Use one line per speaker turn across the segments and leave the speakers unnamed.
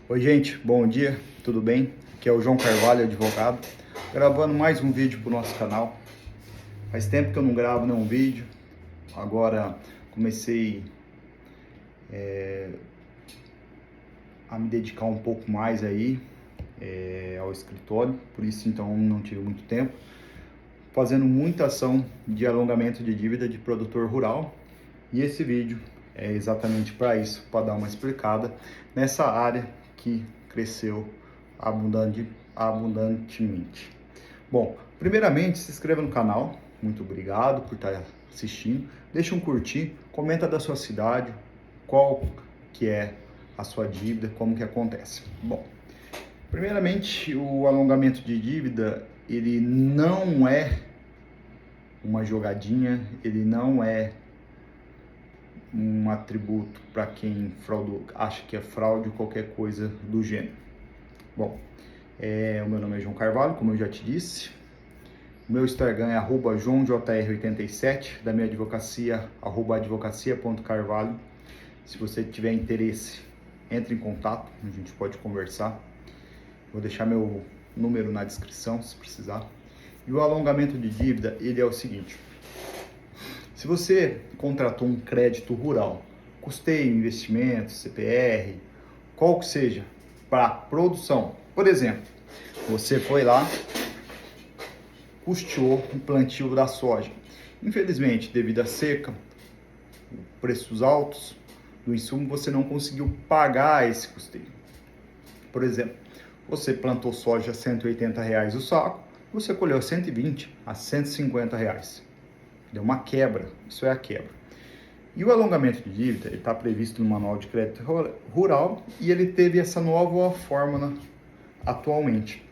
Oi gente, bom dia, tudo bem? Aqui é o João Carvalho, advogado, gravando mais um vídeo para o nosso canal. Faz tempo que eu não gravo nenhum vídeo, agora comecei a me dedicar um pouco mais aí ao escritório, por isso então não tive muito tempo, fazendo muita ação de alongamento de dívida de produtor rural, e esse vídeo é exatamente para isso, para dar uma explicada nessa área que cresceu abundantemente. Bom, primeiramente se inscreva no canal, muito obrigado por estar assistindo, deixa um curtir, comenta da sua cidade, qual que é a sua dívida, como que acontece. Bom, primeiramente o alongamento de dívida, ele não é uma jogadinha, ele não é um atributo para quem acha que é fraude ou qualquer coisa do gênero. Bom, o meu nome é João Carvalho, como eu já te disse. O meu Instagram é @joãojr87, da minha advocacia, @advocacia.carvalho. Se você tiver interesse, entre em contato, a gente pode conversar. Vou deixar meu número na descrição, se precisar. E o alongamento de dívida, ele é o seguinte: se você contratou um crédito rural, custeio, investimento, CPR, qual que seja, para produção, por exemplo, você foi lá, custeou o plantio da soja. Infelizmente, devido à seca, preços altos do insumo, você não conseguiu pagar esse custeio. Por exemplo, você plantou soja a R$ 180 o saco, você colheu 120 a R$ 150. Deu uma quebra, isso é a quebra. E o alongamento de dívida, ele está previsto no Manual de Crédito Rural e ele teve essa nova fórmula atualmente,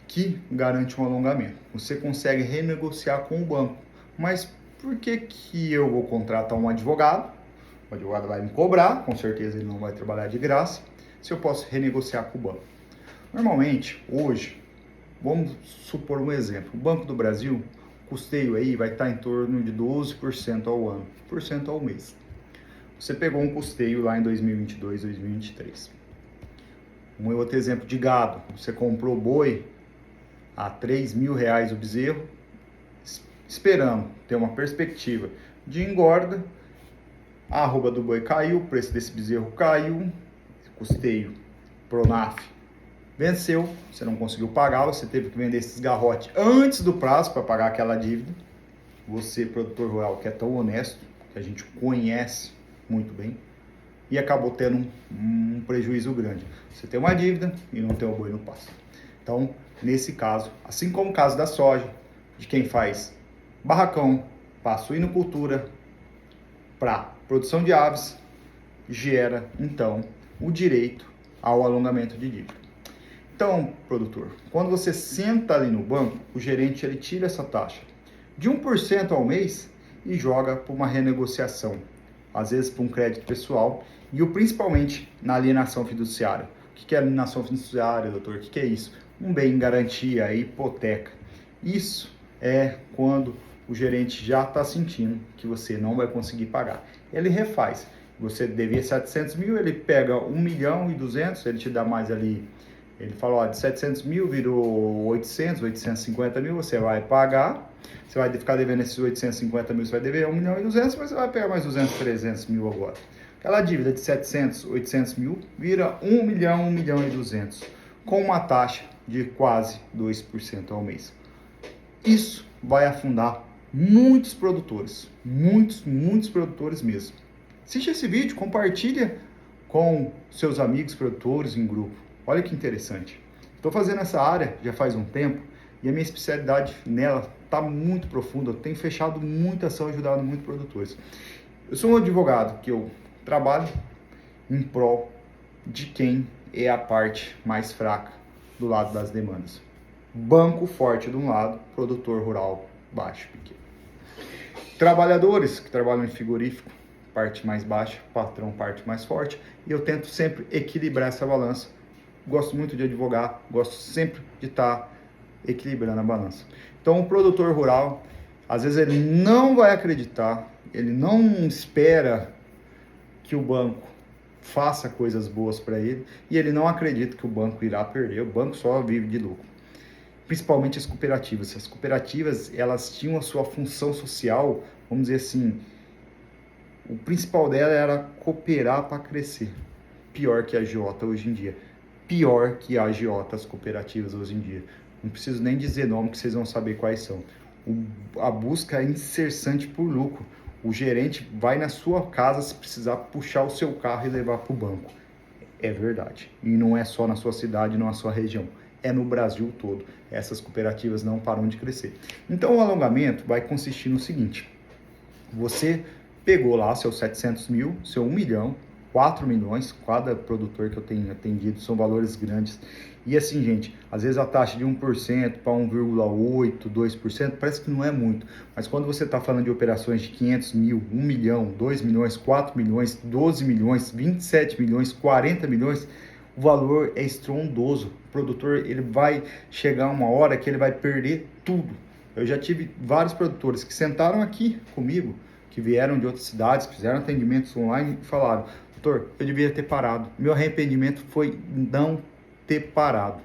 que garante um alongamento. Você consegue renegociar com o banco. Mas por que eu vou contratar um advogado? O advogado vai me cobrar, com certeza ele não vai trabalhar de graça, se eu posso renegociar com o banco. Normalmente, hoje, vamos supor um exemplo, o Banco do Brasil, o custeio aí vai estar em torno de 12% ao ano, por cento ao mês. Você pegou um custeio lá em 2022, 2023. Um outro exemplo de gado, você comprou boi a R$ 3.000 o bezerro, esperando ter uma perspectiva de engorda, a arroba do boi caiu, o preço desse bezerro caiu, custeio, Pronaf, venceu, você não conseguiu pagar, você teve que vender esses garrotes antes do prazo para pagar aquela dívida. Você, produtor rural, que é tão honesto, que a gente conhece muito bem, e acabou tendo um prejuízo grande. Você tem uma dívida e não tem o boi no pasto. Então, nesse caso, assim como o caso da soja, de quem faz barracão para suinocultura, para produção de aves, gera, então, o direito ao alongamento de dívida. Então, produtor, quando você senta ali no banco, o gerente ele tira essa taxa de 1% ao mês e joga para uma renegociação, às vezes para um crédito pessoal, e principalmente na alienação fiduciária. O que é alienação fiduciária, doutor? O que é isso? Um bem em garantia, hipoteca. Isso é quando o gerente já está sentindo que você não vai conseguir pagar. Ele refaz. Você devia 700 mil, ele pega 1.200.000, ele te dá mais ali. Ele falou, ó, de 700 mil virou 850 mil, você vai pagar, você vai ficar devendo esses 850 mil, você vai dever 1.200.000, mas você vai pegar mais 200, 300 mil agora. Aquela dívida de 700, 800 mil vira 1 milhão, 1.200.000, com uma taxa de quase 2% ao mês. Isso vai afundar muitos produtores, muitos produtores mesmo. Assiste esse vídeo, compartilha com seus amigos produtores em grupo. Olha que interessante. Estou fazendo essa área já faz um tempo e a minha especialidade nela está muito profunda. Eu tenho fechado muita ação, ajudado muitos produtores. Eu sou um advogado que eu trabalho em prol de quem é a parte mais fraca do lado das demandas. Banco forte de um lado, produtor rural baixo, pequeno. Trabalhadores que trabalham em frigorífico, parte mais baixa, patrão, parte mais forte. E eu tento sempre equilibrar essa balança. Gosto muito de advogar, gosto sempre de estar equilibrando a balança. Então, o produtor rural, às vezes ele não vai acreditar, ele não espera que o banco faça coisas boas para ele e ele não acredita que o banco irá perder, o banco só vive de lucro. Principalmente as cooperativas. As cooperativas, elas tinham a sua função social, vamos dizer assim, o principal dela era cooperar para crescer. Pior que a agiota hoje em dia. Pior que a agiota, as cooperativas hoje em dia. Não preciso nem dizer nome que vocês vão saber quais são. A busca é incessante por lucro. O gerente vai na sua casa se precisar puxar o seu carro e levar para o banco. É verdade. E não é só na sua cidade, não é na sua região. É no Brasil todo. Essas cooperativas não param de crescer. Então o alongamento vai consistir no seguinte. Você pegou lá seus 700 mil, seu 1 milhão, 4 milhões, cada produtor que eu tenho atendido são valores grandes. E assim, gente, às vezes a taxa de 1% para 1,8%, 2%, parece que não é muito. Mas quando você está falando de operações de 500 mil, 1 milhão, 2 milhões, 4 milhões, 12 milhões, 27 milhões, 40 milhões, o valor é estrondoso. O produtor, ele vai chegar uma hora que ele vai perder tudo. Eu já tive vários produtores que sentaram aqui comigo, que vieram de outras cidades, fizeram atendimentos online e falaram: doutor, eu devia ter parado. Meu arrependimento foi não ter parado.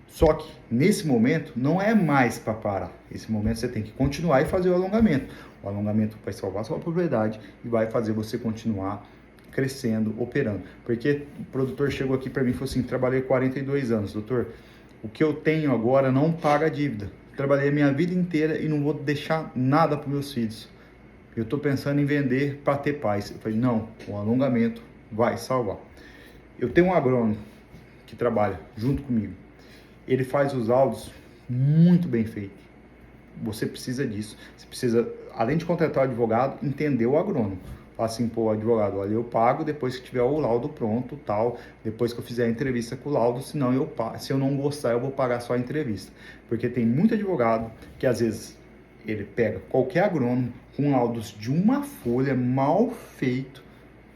Só que nesse momento não é mais para parar. Nesse momento você tem que continuar e fazer o alongamento. O alongamento vai salvar sua propriedade e vai fazer você continuar crescendo, operando. Porque o produtor chegou aqui para mim e falou assim: trabalhei 42 anos, doutor, o que eu tenho agora não paga a dívida. Trabalhei a minha vida inteira e não vou deixar nada para meus filhos. Eu estou pensando em vender para ter paz. Eu falei: não, o alongamento vai salvar. Eu tenho um agrônomo que trabalha junto comigo. Ele faz os laudos muito bem feitos. Você precisa disso. Você precisa, além de contratar o advogado, entender o agrônomo. Fala assim: pô, advogado, olha, eu pago depois que tiver o laudo pronto, tal, depois que eu fizer a entrevista com o laudo, senão eu pago. Se eu não gostar, eu vou pagar só a entrevista. Porque tem muito advogado que às vezes ele pega qualquer agrônomo com laudos de uma folha mal feito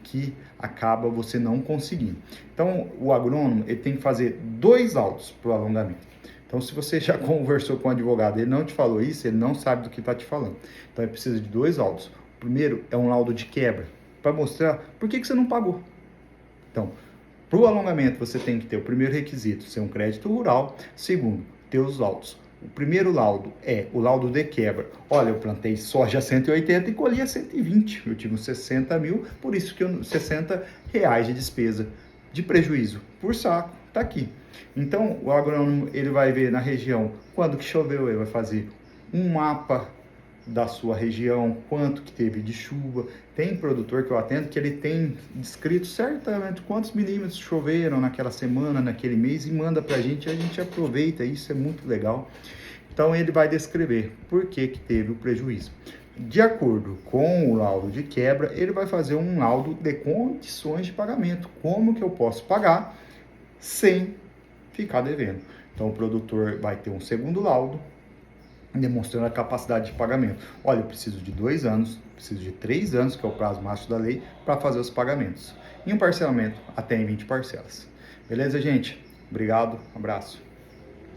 que acaba você não conseguindo. Então, o agrônomo, ele tem que fazer 2 laudos para o alongamento. Então, se você já conversou com um advogado e ele não te falou isso, ele não sabe do que está te falando. Então, ele precisa de 2 laudos. O primeiro é um laudo de quebra, para mostrar por que você não pagou. Então, para o alongamento, você tem que ter o primeiro requisito, ser um crédito rural. Segundo, ter os laudos. O primeiro laudo é o laudo de quebra. Olha, eu plantei soja a 180 e colhi a 120. Eu tive uns 60 mil, por isso que eu, 60 reais de despesa de prejuízo por saco, tá aqui. Então, o agrônomo, ele vai ver na região quando que choveu, ele vai fazer um mapa da sua região, quanto que teve de chuva. Tem produtor que eu atendo que ele tem descrito certamente quantos milímetros choveram naquela semana, naquele mês, e manda pra gente, e a gente aproveita, isso é muito legal. Então ele vai descrever por que que teve o prejuízo. De acordo com o laudo de quebra, ele vai fazer um laudo de condições de pagamento. Como que eu posso pagar sem ficar devendo? Então o produtor vai ter um segundo laudo, demonstrando a capacidade de pagamento. Olha, eu preciso de 2 anos, preciso de 3 anos, que é o prazo máximo da lei, para fazer os pagamentos. E um parcelamento até em 20 parcelas. Beleza, gente? Obrigado, abraço.